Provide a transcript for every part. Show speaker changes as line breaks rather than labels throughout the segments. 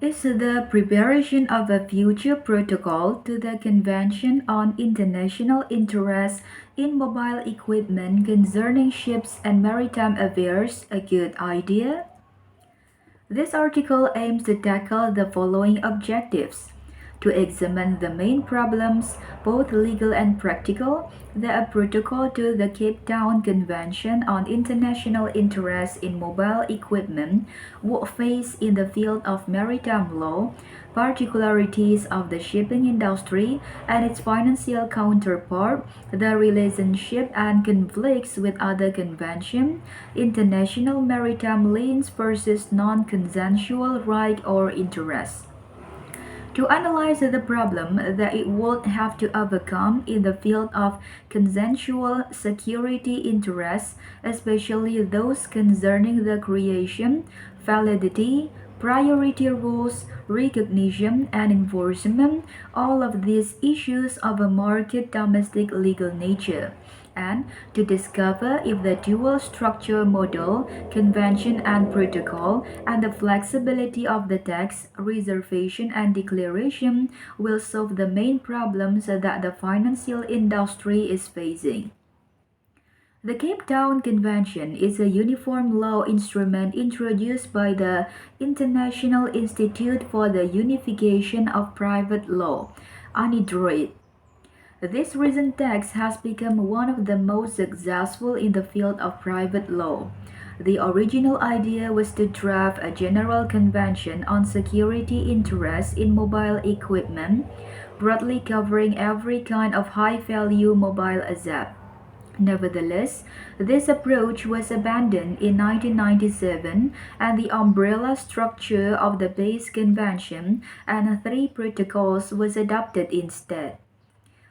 Is the preparation of a future protocol to the Convention on International Interest in Mobile Equipment concerning ships and maritime affairs a good idea? This article aims to tackle the following objectives: to examine the main problems, both legal and practical, that a protocol to the Cape Town Convention on International Interest in Mobile Equipment would face in the field of maritime law, particularities of the shipping industry and its financial counterpart, the relationship and conflicts with other conventions, international maritime liens versus non-consensual right or interest. To analyze the problem that it would have to overcome in the field of consensual security interests, especially those concerning the creation, validity, priority rules, recognition, and enforcement, all of these issues of a market domestic legal nature, and to discover if the dual structure model, convention and protocol, and the flexibility of the text, reservation and declaration will solve the main problems that the financial industry is facing. The Cape Town Convention is a uniform law instrument introduced by the International Institute for the Unification of Private Law, (UNIDROIT). This recent text has become one of the most successful in the field of private law. The original idea was to draft a general convention on security interests in mobile equipment, broadly covering every kind of high-value mobile asset. Nevertheless, this approach was abandoned in 1997 and the umbrella structure of the base convention and three protocols was adopted instead.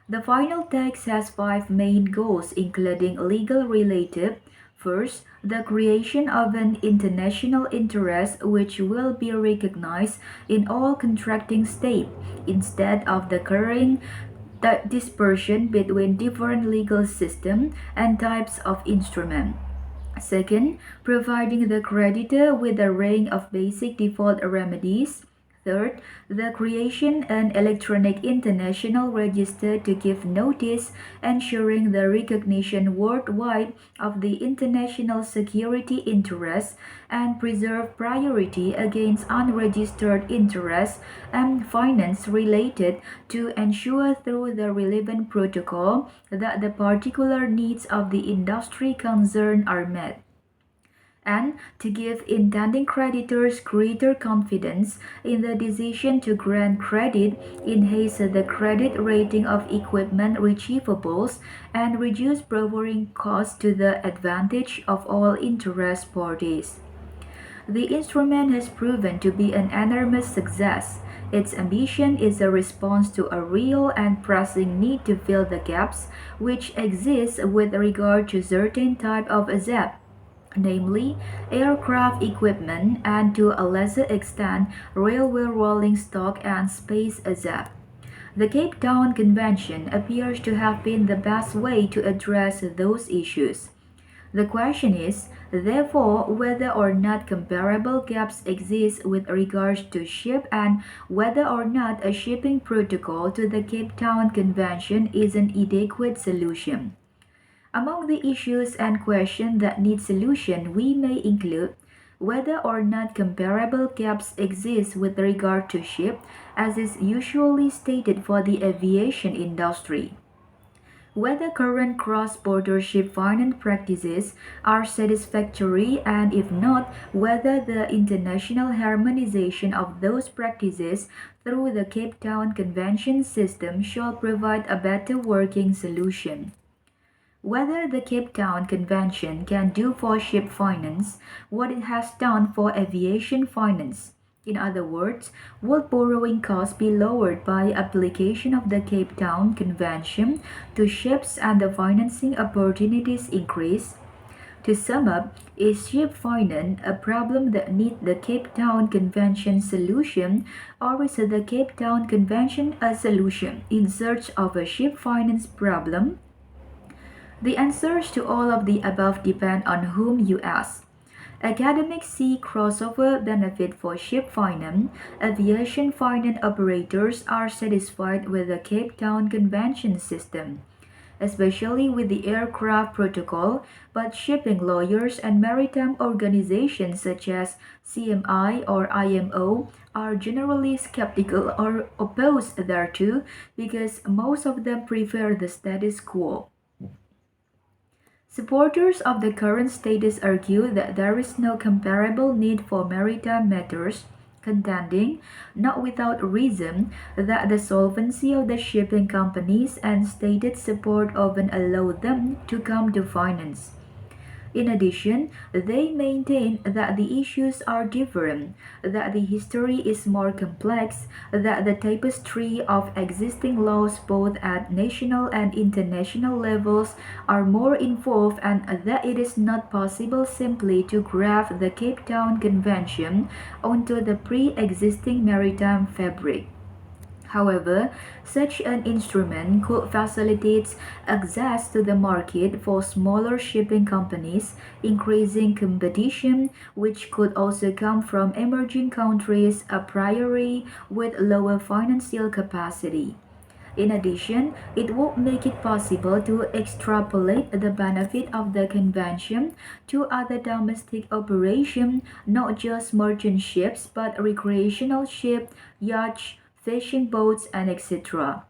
The final text has five main goals, including legal related. First, the creation of an international interest which will be recognized in all contracting states instead of the current dispersion between different legal systems and types of instrument. Second, providing the creditor with a range of basic default remedies. Third, the creation an electronic international register to give notice, ensuring the recognition worldwide of the international security interests and preserve priority against unregistered interests and finance related to ensure through the relevant protocol that the particular needs of the industry concerned are met, and to give intending creditors greater confidence in the decision to grant credit, enhance the credit rating of equipment receivables, and reduce borrowing costs to the advantage of all interest parties. The instrument has proven to be an enormous success. Its ambition is a response to a real and pressing need to fill the gaps which exist with regard to certain type of asset, namely aircraft equipment and to a lesser extent railway rolling stock and space asset. The Cape Town Convention appears to have been the best way to address those issues. The question is, therefore, whether or not comparable gaps exist with regards to ship and whether or not a shipping protocol to the Cape Town Convention is an adequate solution. Among the issues and questions that need solution, we may include whether or not comparable gaps exist with regard to ship, as is usually stated for the aviation industry, whether current cross-border ship finance practices are satisfactory, and if not, whether the international harmonization of those practices through the Cape Town Convention system shall provide a better working solution, whether the Cape Town Convention can do for ship finance what it has done for aviation finance. In other words, would borrowing costs be lowered by application of the Cape Town Convention to ships and the financing opportunities increase? To sum up, is ship finance a problem that needs the Cape Town Convention solution, or is the Cape Town Convention a solution in search of a ship finance problem? The answers to all of the above depend on whom you ask. Academics see crossover benefit for ship finance. Aviation finance operators are satisfied with the Cape Town Convention system, especially with the aircraft protocol, but shipping lawyers and maritime organizations such as CMI or IMO are generally skeptical or opposed thereto because most of them prefer the status quo. Supporters of the current status argue that there is no comparable need for maritime matters, contending, not without reason, that the solvency of the shipping companies and stated support often allow them to come to finance. In addition, they maintain that the issues are different, that the history is more complex, that the tapestry of existing laws both at national and international levels are more involved, and that it is not possible simply to graft the Cape Town Convention onto the pre-existing maritime fabric. However, such an instrument could facilitate access to the market for smaller shipping companies, increasing competition, which could also come from emerging countries a priori with lower financial capacity. In addition, it would make it possible to extrapolate the benefit of the convention to other domestic operations, not just merchant ships, but recreational ships, yachts, fishing boats, and etc.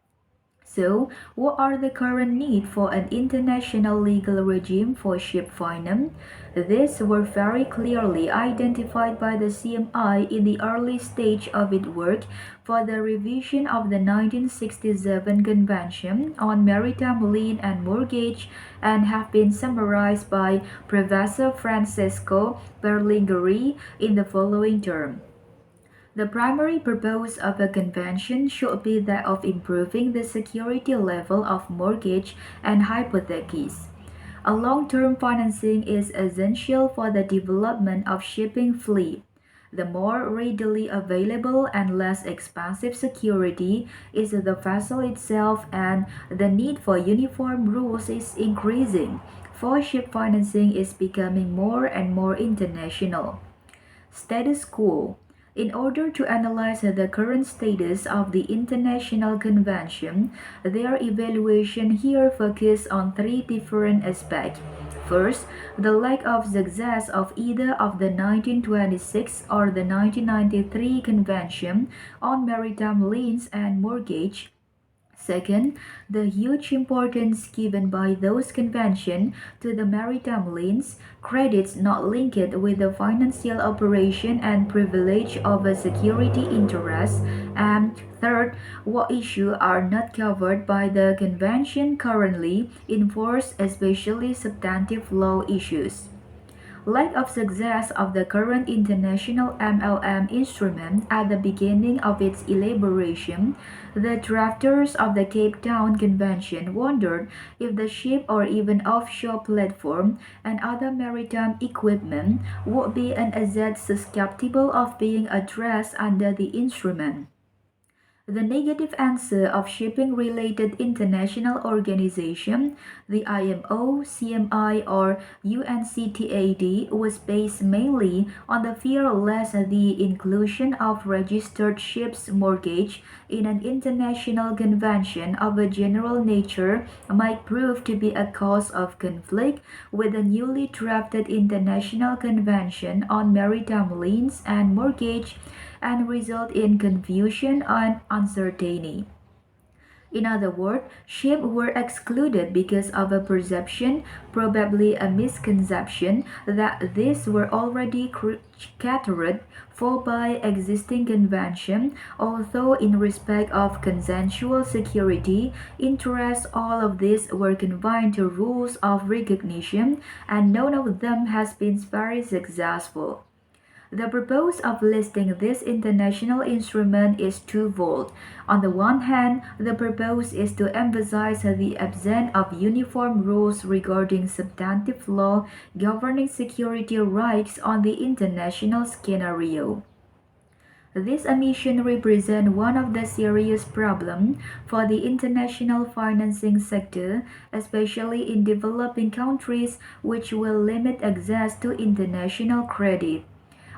So, what are the current need for an international legal regime for ship finance? These were very clearly identified by the CMI in the early stage of its work for the revision of the 1967 Convention on Maritime Lien and Mortgage and have been summarized by Professor Francesco Berlingeri in the following term. The primary purpose of a convention should be that of improving the security level of mortgage and hypothecs. A long-term financing is essential for the development of shipping fleet. The more readily available and less expensive security is the vessel itself, and the need for uniform rules is increasing, for ship financing is becoming more and more international. Status quo. In order to analyze the current status of the International Convention, their evaluation here focuses on three different aspects. First, the lack of success of either of the 1926 or the 1993 Convention on Maritime Liens and Mortgage. Second, the huge importance given by those conventions to the maritime liens, credits not linked with the financial operation and privilege of a security interest, and third, what issues are not covered by the convention currently in force, especially substantive law issues. Lack of success of the current international MLM instrument at the beginning of its elaboration, the drafters of the Cape Town Convention wondered if the ship or even offshore platform and other maritime equipment would be an asset susceptible of being addressed under the instrument. The negative answer of shipping-related international organization, the IMO, CMI, or UNCTAD, was based mainly on the fear lest the inclusion of registered ships mortgage in an international convention of a general nature might prove to be a cause of conflict with the newly drafted International Convention on Maritime Liens and Mortgage and result in confusion and uncertainty. In other words, ships were excluded because of a perception, probably a misconception, that these were already catered for by existing convention, although in respect of consensual security interests, all of these were confined to rules of recognition, and none of them has been very successful. The purpose of listing this international instrument is twofold. On the one hand, the purpose is to emphasize the absence of uniform rules regarding substantive law governing security rights on the international scenario. This omission represents one of the serious problems for the international financing sector, especially in developing countries, which will limit access to international credit.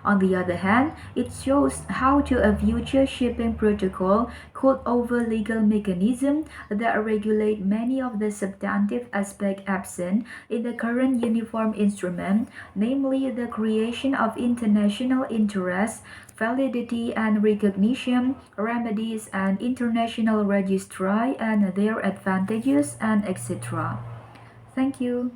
On the other hand, it shows how a future shipping protocol could offer legal mechanisms that regulate many of the substantive aspects absent in the current uniform instrument, namely the creation of international interest, validity and recognition, remedies and international registry and their advantages and etc. Thank you.